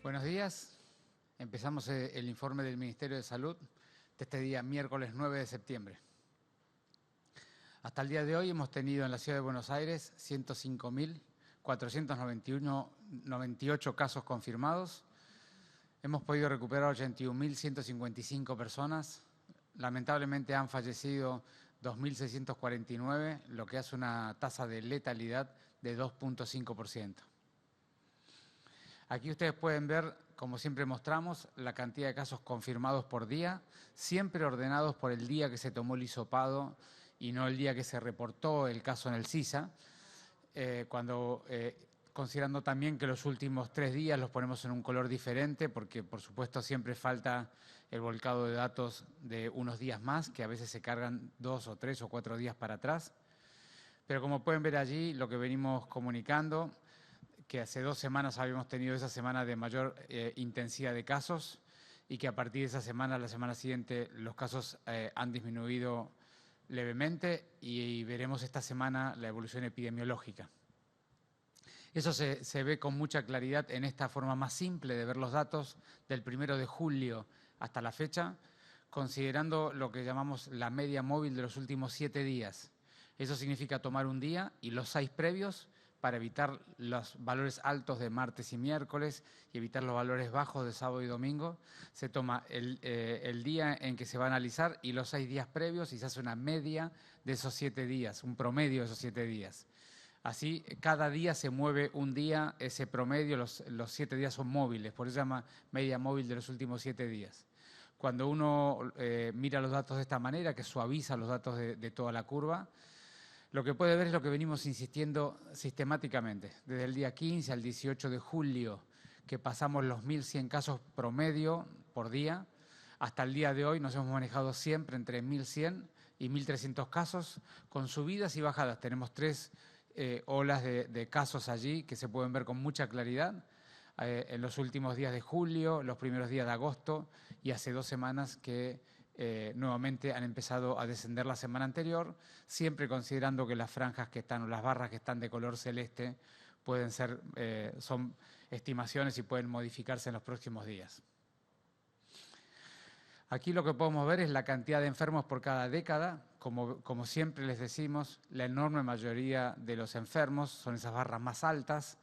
Buenos días. Empezamos el informe del Ministerio de Salud de este día, miércoles 9 de septiembre. Hasta el día de hoy hemos tenido en la Ciudad de Buenos Aires 105.498 casos confirmados. Hemos podido recuperar 81.155 personas. Lamentablemente han fallecido 2.649, lo que hace una tasa de letalidad de 2.5%. Aquí ustedes pueden ver, como siempre mostramos, la cantidad de casos confirmados por día, siempre ordenados por el día que se tomó el hisopado y no el día que se reportó el caso en el CISA, considerando también que los últimos 3 días los ponemos en un color diferente, porque por supuesto siempre falta el volcado de datos de unos días más, que a veces se cargan 2 o 3 o 4 días para atrás. Pero como pueden ver allí, lo que venimos comunicando, que hace 2 semanas habíamos tenido esa semana de mayor intensidad de casos y que a partir de esa semana, la semana siguiente, los casos han disminuido levemente y veremos esta semana la evolución epidemiológica. Eso se ve con mucha claridad en esta forma más simple de ver los datos del 1 de julio hasta la fecha, considerando lo que llamamos la media móvil de los últimos 7 días. Eso significa tomar un día y los 6 previos para evitar los valores altos de martes y miércoles y evitar los valores bajos de sábado y domingo. Se toma el día en que se va a analizar y los 6 días previos y se hace una media de esos 7 días, un promedio de esos 7 días. Así, cada día se mueve un día, ese promedio, los 7 días son móviles, por eso se llama media móvil de los últimos 7 días. Cuando uno mira los datos de esta manera, que suaviza los datos de toda la curva, lo que puede ver es lo que venimos insistiendo sistemáticamente, desde el día 15 al 18 de julio, que pasamos los 1.100 casos promedio por día. Hasta el día de hoy nos hemos manejado siempre entre 1.100 y 1.300 casos, con subidas y bajadas. Tenemos 3 olas de casos allí que se pueden ver con mucha claridad. En los últimos días de julio, los primeros días de agosto y hace 2 semanas que nuevamente han empezado a descender la semana anterior, siempre considerando que las franjas que están o las barras que están de color celeste pueden ser, son estimaciones y pueden modificarse en los próximos días. Aquí lo que podemos ver es la cantidad de enfermos por cada década. Como siempre les decimos, la enorme mayoría de los enfermos son esas barras más altas,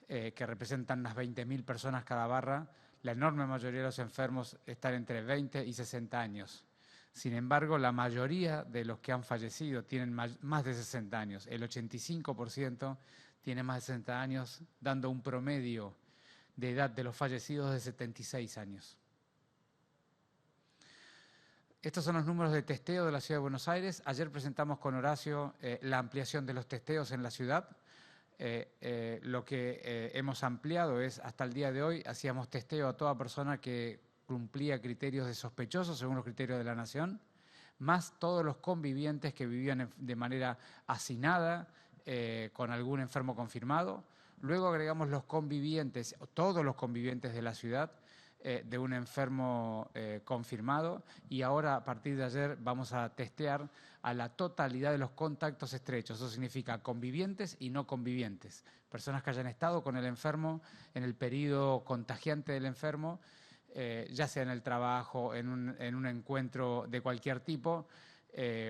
que representan unas 20.000 personas cada barra. La enorme mayoría de los enfermos están entre 20 y 60 años. Sin embargo, la mayoría de los que han fallecido tienen más de 60 años. El 85% tiene más de 60 años, dando un promedio de edad de los fallecidos de 76 años. Estos son los números de testeo de la Ciudad de Buenos Aires. Ayer presentamos con Horacio la ampliación de los testeos en la ciudad. Lo que hemos ampliado es, hasta el día de hoy, hacíamos testeo a toda persona que cumplía criterios de sospechosos según los criterios de la Nación, más todos los convivientes que vivían de manera hacinada con algún enfermo confirmado. Luego agregamos los convivientes, todos los convivientes de la ciudad, de un enfermo confirmado, y ahora a partir de ayer vamos a testear a la totalidad de los contactos estrechos. Eso significa convivientes y no convivientes, personas que hayan estado con el enfermo en el periodo contagiante del enfermo, ya sea en el trabajo, en un encuentro de cualquier tipo,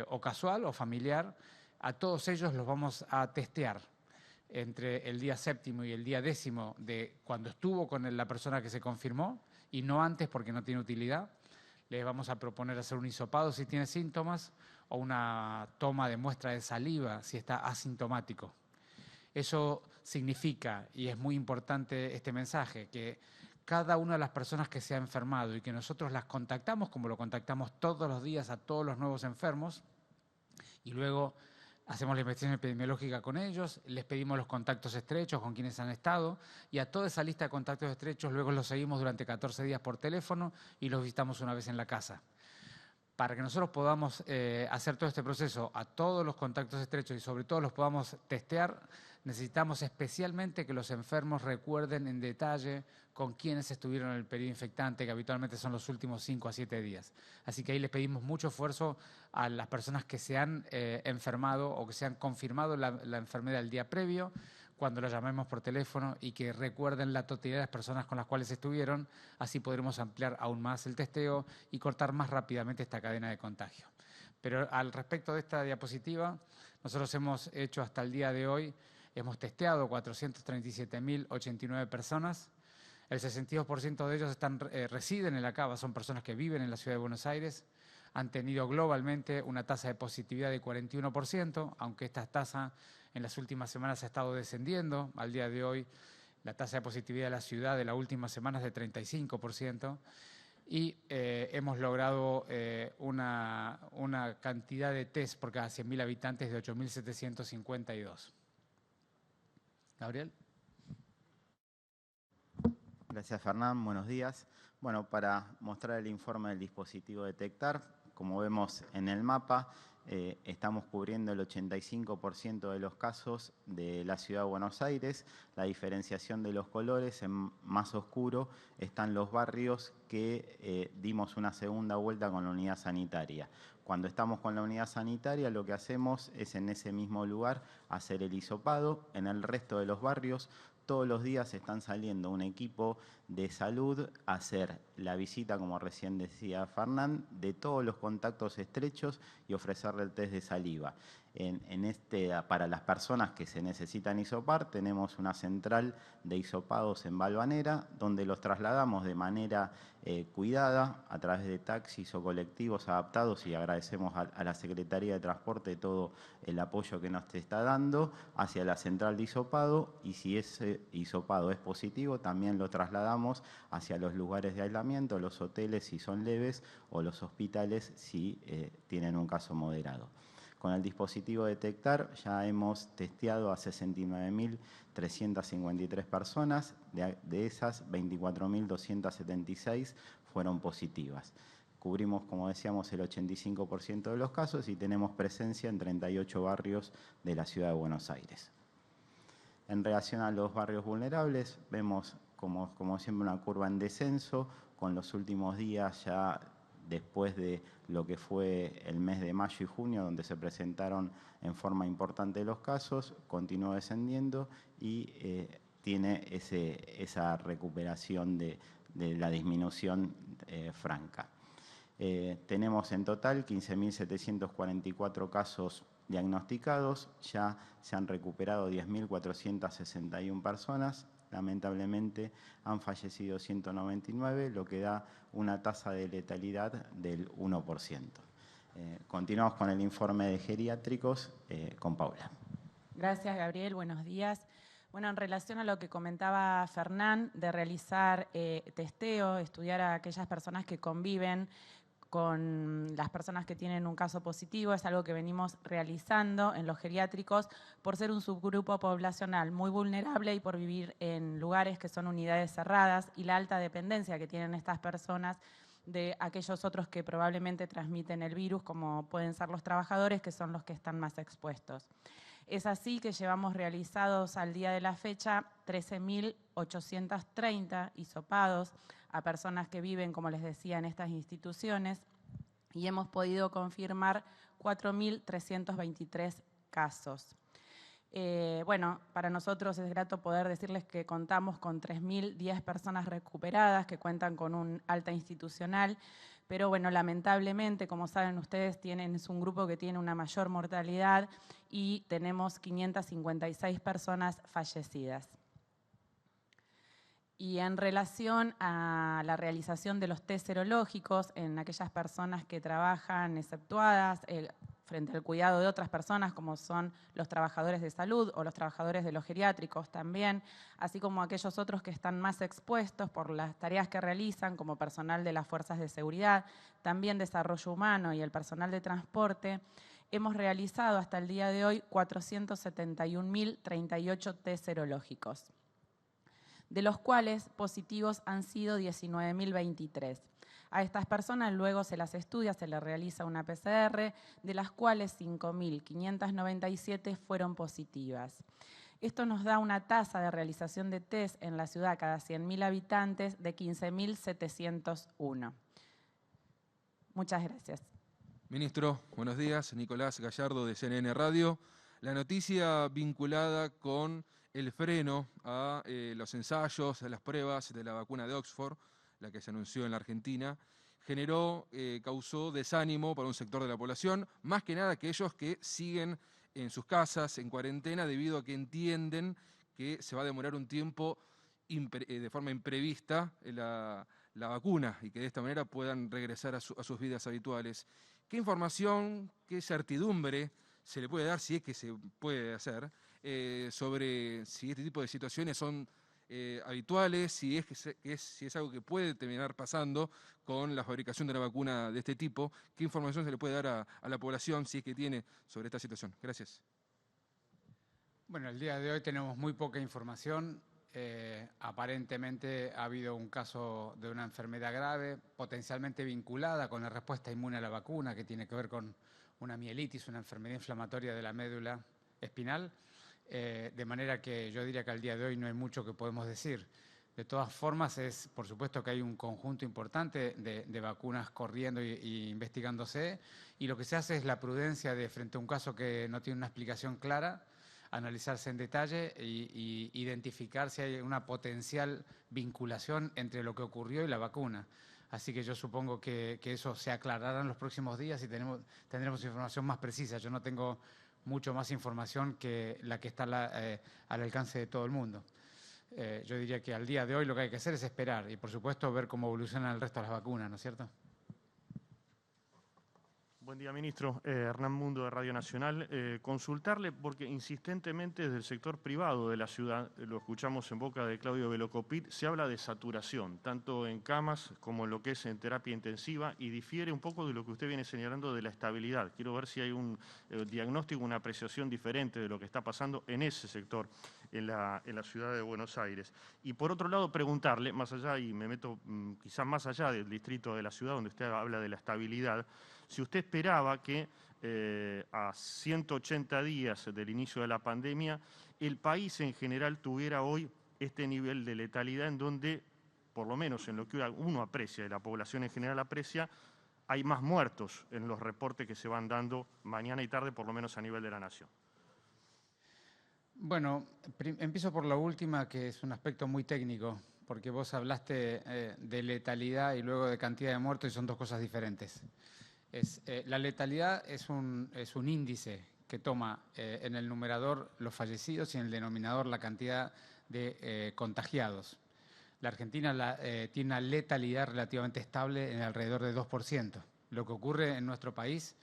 o casual o familiar. A todos ellos los vamos a testear entre el día 7º y el día 10º de cuando estuvo con la persona que se confirmó, y no antes porque no tiene utilidad. Les vamos a proponer hacer un hisopado si tiene síntomas o una toma de muestra de saliva si está asintomático. Eso significa, y es muy importante este mensaje, que cada una de las personas que se ha enfermado y que nosotros las contactamos, como lo contactamos todos los días a todos los nuevos enfermos, y luego hacemos la investigación epidemiológica con ellos, les pedimos los contactos estrechos con quienes han estado, y a toda esa lista de contactos estrechos luego los seguimos durante 14 días por teléfono y los visitamos una vez en la casa. Para que nosotros podamos hacer todo este proceso a todos los contactos estrechos y sobre todo los podamos testear, necesitamos especialmente que los enfermos recuerden en detalle con quiénes estuvieron en el periodo infectante, que habitualmente son los últimos 5 a 7 días. Así que ahí les pedimos mucho esfuerzo a las personas que se han enfermado o que se han confirmado la enfermedad el día previo, cuando los llamemos por teléfono y que recuerden la totalidad de las personas con las cuales estuvieron. Así podremos ampliar aún más el testeo y cortar más rápidamente esta cadena de contagio. Pero al respecto de esta diapositiva, nosotros hemos hecho hasta el día de hoy, hemos testeado 437.089 personas. El 62% de ellos residen en la Cava, son personas que viven en la Ciudad de Buenos Aires. Han tenido globalmente una tasa de positividad de 41%, aunque esta tasa en las últimas semanas ha estado descendiendo. Al día de hoy, la tasa de positividad de la ciudad de las últimas semanas es de 35%. Y hemos logrado una cantidad de test por cada 100.000 habitantes de 8.752. Gabriel. Gracias, Fernán. Buenos días. Bueno, para mostrar el informe del dispositivo Detectar, como vemos en el mapa, estamos cubriendo el 85% de los casos de la Ciudad de Buenos Aires. La diferenciación de los colores, en más oscuro, están los barrios que dimos una segunda vuelta con la unidad sanitaria. Cuando estamos con la unidad sanitaria, lo que hacemos es en ese mismo lugar hacer el hisopado. En el resto de los barrios, todos los días están saliendo un equipo de salud a hacer la visita, como recién decía Fernán, de todos los contactos estrechos y ofrecerle el test de saliva. Para las personas que se necesitan hisopar, tenemos una central de hisopados en Balvanera, donde los trasladamos de manera cuidada a través de taxis o colectivos adaptados, y agradecemos a la Secretaría de Transporte todo el apoyo que nos está dando hacia la central de hisopado, y si ese hisopado es positivo, también lo trasladamos hacia los lugares de aislamiento, los hoteles si son leves o los hospitales si tienen un caso moderado. Con el dispositivo Detectar ya hemos testeado a 69.353 personas, de esas 24.276 fueron positivas. Cubrimos, como decíamos, el 85% de los casos y tenemos presencia en 38 barrios de la Ciudad de Buenos Aires. En relación a los barrios vulnerables, vemos como siempre una curva en descenso, con los últimos días ya después de lo que fue el mes de mayo y junio, donde se presentaron en forma importante los casos, continúa descendiendo y tiene esa recuperación de la disminución franca. Tenemos en total 15.744 casos diagnosticados, ya se han recuperado 10.461 personas. Lamentablemente han fallecido 199, lo que da una tasa de letalidad del 1%. Continuamos con el informe de geriátricos con Paula. Gracias, Gabriel. Buenos días. Bueno, en relación a lo que comentaba Fernán, de realizar testeo, estudiar a aquellas personas que conviven con las personas que tienen un caso positivo, es algo que venimos realizando en los geriátricos por ser un subgrupo poblacional muy vulnerable y por vivir en lugares que son unidades cerradas y la alta dependencia que tienen estas personas de aquellos otros que probablemente transmiten el virus, como pueden ser los trabajadores, que son los que están más expuestos. Es así que llevamos realizados al día de la fecha 13.830 hisopados a personas que viven, como les decía, en estas instituciones, y hemos podido confirmar 4.323 casos. Bueno, para nosotros es grato poder decirles que contamos con 3.010 personas recuperadas que cuentan con un alta institucional, pero bueno, lamentablemente, como saben ustedes, es un grupo que tiene una mayor mortalidad y tenemos 556 personas fallecidas. Y en relación a la realización de los test serológicos en aquellas personas que trabajan exceptuadas frente al cuidado de otras personas, como son los trabajadores de salud o los trabajadores de los geriátricos también, así como aquellos otros que están más expuestos por las tareas que realizan, como personal de las fuerzas de seguridad, también desarrollo humano y el personal de transporte, hemos realizado hasta el día de hoy 471.038 test serológicos, de los cuales positivos han sido 19.023. A estas personas luego se las estudia, se les realiza una PCR, de las cuales 5.597 fueron positivas. Esto nos da una tasa de realización de test en la ciudad cada 100.000 habitantes de 15.701. Muchas gracias. Ministro, buenos días. Nicolás Gallardo de CNN Radio. La noticia vinculada con el freno a los ensayos, a las pruebas de la vacuna de Oxford, la que se anunció en la Argentina, causó desánimo para un sector de la población, más que nada aquellos que siguen en sus casas, en cuarentena, debido a que entienden que se va a demorar un tiempo de forma imprevista la vacuna y que de esta manera puedan regresar a sus vidas habituales. ¿Qué información, qué certidumbre se le puede dar, si es que se puede hacer, sobre si este tipo de situaciones son habituales, si es algo que puede terminar pasando con la fabricación de una vacuna de este tipo? ¿Qué información se le puede dar a la población, si es que tiene, sobre esta situación? Gracias. Bueno, el día de hoy tenemos muy poca información. Aparentemente ha habido un caso de una enfermedad grave, potencialmente vinculada con la respuesta inmune a la vacuna, que tiene que ver con una mielitis, una enfermedad inflamatoria de la médula espinal, de manera que yo diría que al día de hoy no hay mucho que podemos decir. De todas formas, por supuesto que hay un conjunto importante de vacunas corriendo y investigándose, y lo que se hace es la prudencia de, frente a un caso que no tiene una explicación clara, analizarse en detalle y identificar si hay una potencial vinculación entre lo que ocurrió y la vacuna. Así que yo supongo que eso se aclarará en los próximos días y tendremos información más precisa. Yo no tengo mucho más información que la que está al alcance de todo el mundo. Yo diría que al día de hoy lo que hay que hacer es esperar y, por supuesto, ver cómo evolucionan el resto de las vacunas, ¿no es cierto? Buen día, ministro. Hernán Mundo, de Radio Nacional. Consultarle, porque insistentemente desde el sector privado de la ciudad, lo escuchamos en boca de Claudio Velocopit, se habla de saturación, tanto en camas como en lo que es en terapia intensiva, y difiere un poco de lo que usted viene señalando de la estabilidad. Quiero ver si hay un diagnóstico, una apreciación diferente de lo que está pasando en ese sector, en la ciudad de Buenos Aires. Y por otro lado, preguntarle, más allá, y me meto quizás más allá del distrito de la ciudad, donde usted habla de la estabilidad, si usted esperaba que a 180 días del inicio de la pandemia, el país en general tuviera hoy este nivel de letalidad en donde, por lo menos en lo que uno aprecia y la población en general aprecia, hay más muertos en los reportes que se van dando mañana y tarde, por lo menos a nivel de la nación. Bueno, empiezo por la última, que es un aspecto muy técnico, porque vos hablaste de letalidad y luego de cantidad de muertos y son dos cosas diferentes. La letalidad es un índice que toma en el numerador los fallecidos y en el denominador la cantidad de contagiados. La Argentina tiene una letalidad relativamente estable en alrededor de 2%. Lo que ocurre en nuestro país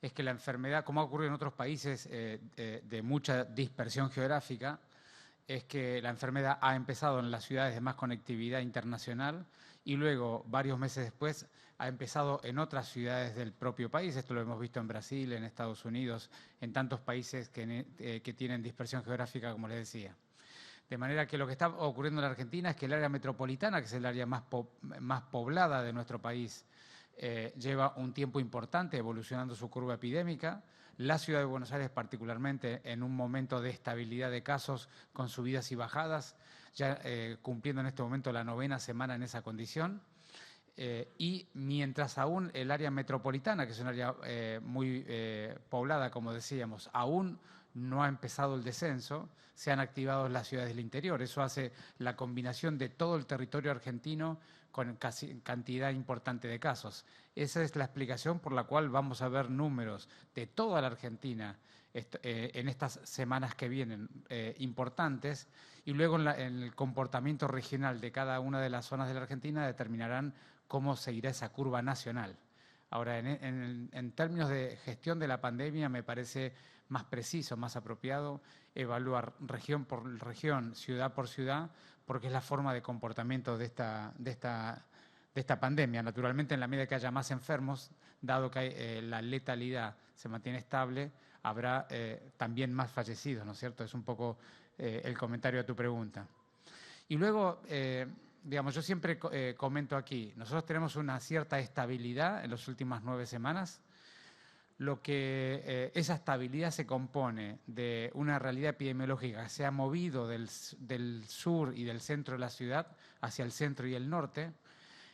es que la enfermedad, como ha ocurrido en otros países de mucha dispersión geográfica, es que la enfermedad ha empezado en las ciudades de más conectividad internacional y luego, varios meses después, ha empezado en otras ciudades del propio país. Esto lo hemos visto en Brasil, en Estados Unidos, en tantos países que tienen dispersión geográfica, como les decía. De manera que lo que está ocurriendo en la Argentina es que el área metropolitana, que es el área más poblada de nuestro país, lleva un tiempo importante evolucionando su curva epidémica. La ciudad de Buenos Aires, particularmente, en un momento de estabilidad de casos con subidas y bajadas, ya cumpliendo en este momento la 9ª semana en esa condición. Y mientras aún el área metropolitana, que es un área muy poblada, como decíamos, aún no ha empezado el descenso, se han activado las ciudades del interior. Eso hace la combinación de todo el territorio argentino con cantidad importante de casos. Esa es la explicación por la cual vamos a ver números de toda la Argentina en estas semanas que vienen importantes, y luego en el comportamiento regional de cada una de las zonas de la Argentina determinarán cómo seguirá esa curva nacional. Ahora, en términos de gestión de la pandemia, me parece más preciso, más apropiado evaluar región por región, ciudad por ciudad, porque es la forma de comportamiento de esta pandemia. Naturalmente, en la medida que haya más enfermos, dado que la letalidad se mantiene estable, habrá también más fallecidos, ¿no es cierto? Es un poco el comentario a tu pregunta. Y luego, digamos, yo siempre comento aquí, nosotros tenemos una cierta estabilidad en las últimas 9 semanas. Esa estabilidad se compone de una realidad epidemiológica que se ha movido del sur y del centro de la ciudad hacia el centro y el norte,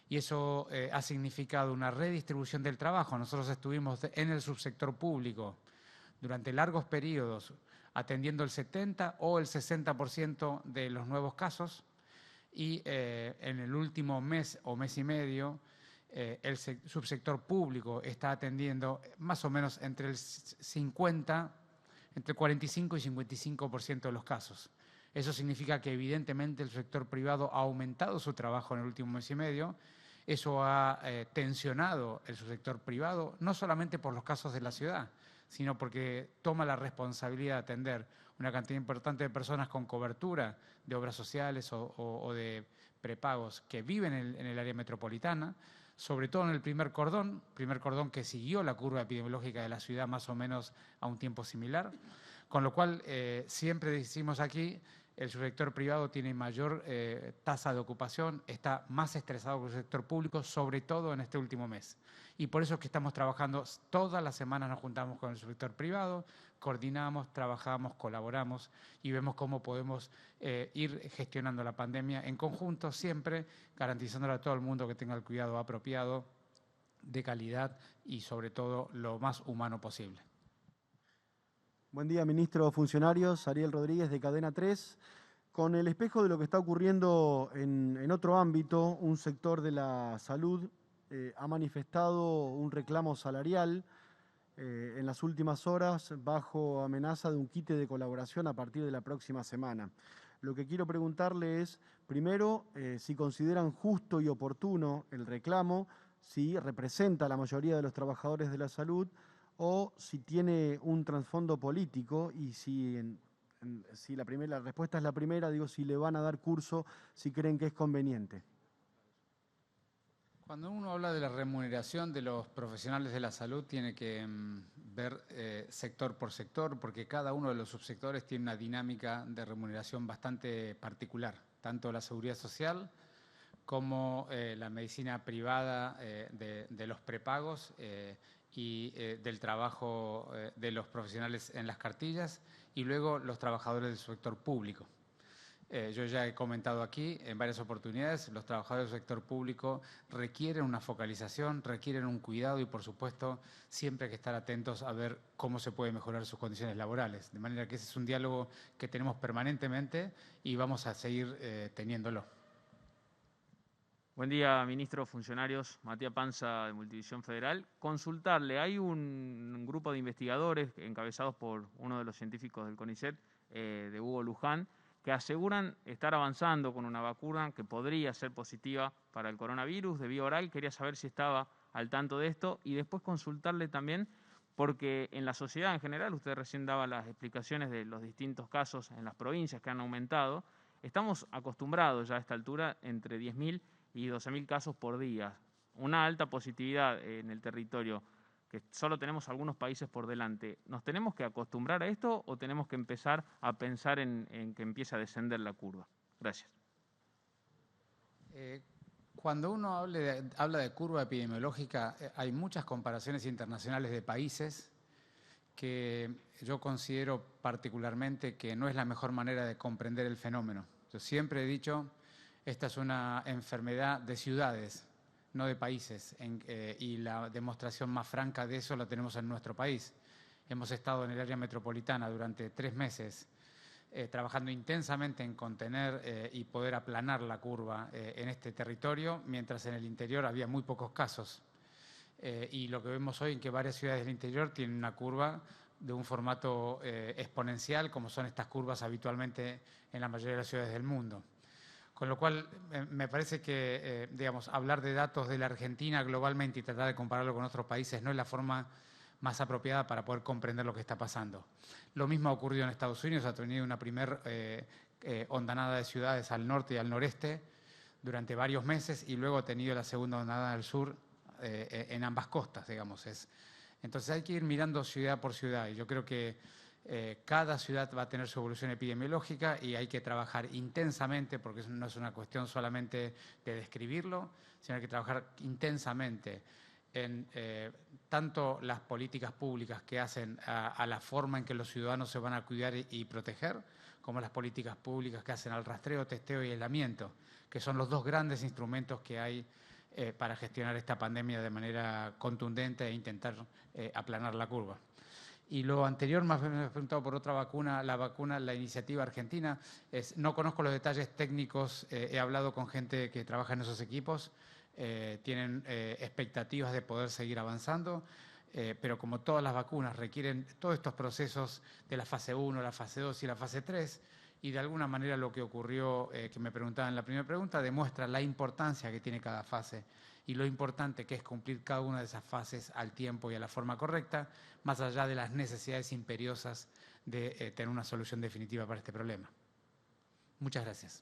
y eso ha significado una redistribución del trabajo. Nosotros estuvimos en el subsector público durante largos periodos atendiendo el 70 o el 60% de los nuevos casos, y en el último mes o mes y medio el subsector público está atendiendo más o menos entre 45 y 55% de los casos. Eso significa que evidentemente el sector privado ha aumentado su trabajo en el último mes y medio. Eso ha tensionado el subsector privado, no solamente por los casos de la ciudad, sino porque toma la responsabilidad de atender una cantidad importante de personas con cobertura de obras sociales o de prepagos que viven en el área metropolitana, sobre todo en el primer cordón que siguió la curva epidemiológica de la ciudad más o menos a un tiempo similar, con lo cual siempre decimos aquí, el subsector privado tiene mayor tasa de ocupación, está más estresado que el sector público, sobre todo en este último mes. Y por eso es que estamos trabajando, todas las semanas nos juntamos con el subsector privado, coordinamos, trabajamos, colaboramos y vemos cómo podemos ir gestionando la pandemia en conjunto, siempre garantizándole a todo el mundo que tenga el cuidado apropiado, de calidad y sobre todo lo más humano posible. Buen día, ministro, funcionarios. Ariel Rodríguez, de Cadena 3. Con el espejo de lo que está ocurriendo en otro ámbito, un sector de la salud ha manifestado un reclamo salarial en las últimas horas bajo amenaza de un quite de colaboración a partir de la próxima semana. Lo que quiero preguntarle es, primero, si consideran justo y oportuno el reclamo, si representa a la mayoría de los trabajadores de la salud, o si tiene un trasfondo político, y si la respuesta es la primera, digo, si le van a dar curso, si creen que es conveniente. Cuando uno habla de la remuneración de los profesionales de la salud, tiene que ver sector por sector, porque cada uno de los subsectores tiene una dinámica de remuneración bastante particular, tanto la seguridad social como la medicina privada de los prepagos y del trabajo de los profesionales en las cartillas, y luego los trabajadores del sector público. Yo ya he comentado aquí en varias oportunidades, los trabajadores del sector público requieren una focalización, requieren un cuidado y, por supuesto, siempre hay que estar atentos a ver cómo se puede mejorar sus condiciones laborales. De manera que ese es un diálogo que tenemos permanentemente y vamos a seguir teniéndolo. Buen día, ministro, funcionarios. Matías Panza, de Multivisión Federal. Consultarle, hay un grupo de investigadores encabezados por uno de los científicos del CONICET, de Hugo Luján, que aseguran estar avanzando con una vacuna que podría ser positiva para el coronavirus de vía oral. Quería saber si estaba al tanto de esto y después consultarle también, porque en la sociedad en general, usted recién daba las explicaciones de los distintos casos en las provincias que han aumentado, estamos acostumbrados ya a esta altura entre 10.000 y 12.000 casos por día, una alta positividad en el territorio, que solo tenemos algunos países por delante. ¿Nos tenemos que acostumbrar a esto o tenemos que empezar a pensar en que empiece a descender la curva? Gracias. Cuando uno habla de curva epidemiológica, hay muchas comparaciones internacionales de países que yo considero particularmente que no es la mejor manera de comprender el fenómeno. Yo siempre he dicho, esta es una enfermedad de ciudades, no de países, y la demostración más franca de eso la tenemos en nuestro país. Hemos estado en el área metropolitana durante 3 meses trabajando intensamente en contener y poder aplanar la curva en este territorio, mientras en el interior había muy pocos casos. Y lo que vemos hoy es que varias ciudades del interior tienen una curva de un formato exponencial, como son estas curvas habitualmente en la mayoría de las ciudades del mundo. Con lo cual, me parece que, digamos, hablar de datos de la Argentina globalmente y tratar de compararlo con otros países no es la forma más apropiada para poder comprender lo que está pasando. Lo mismo ha ocurrido en Estados Unidos, ha tenido una primera ondanada de ciudades al norte y al noreste durante varios meses y luego ha tenido la segunda ondanada al sur en ambas costas, digamos. Entonces hay que ir mirando ciudad por ciudad y yo creo que cada ciudad va a tener su evolución epidemiológica y hay que trabajar intensamente, porque no es una cuestión solamente de describirlo, sino hay que trabajar intensamente en tanto las políticas públicas que hacen a la forma en que los ciudadanos se van a cuidar y proteger, como las políticas públicas que hacen al rastreo, testeo y aislamiento, que son los dos grandes instrumentos que hay para gestionar esta pandemia de manera contundente e intentar aplanar la curva. Y lo anterior, más me has preguntado por otra vacuna, la iniciativa argentina. No conozco los detalles técnicos, he hablado con gente que trabaja en esos equipos, tienen expectativas de poder seguir avanzando, pero como todas las vacunas requieren todos estos procesos de la fase 1, la fase 2 y la fase 3, y de alguna manera lo que ocurrió, que me preguntaban en la primera pregunta, demuestra la importancia que tiene cada fase y lo importante que es cumplir cada una de esas fases al tiempo y a la forma correcta, más allá de las necesidades imperiosas de tener una solución definitiva para este problema. Muchas gracias.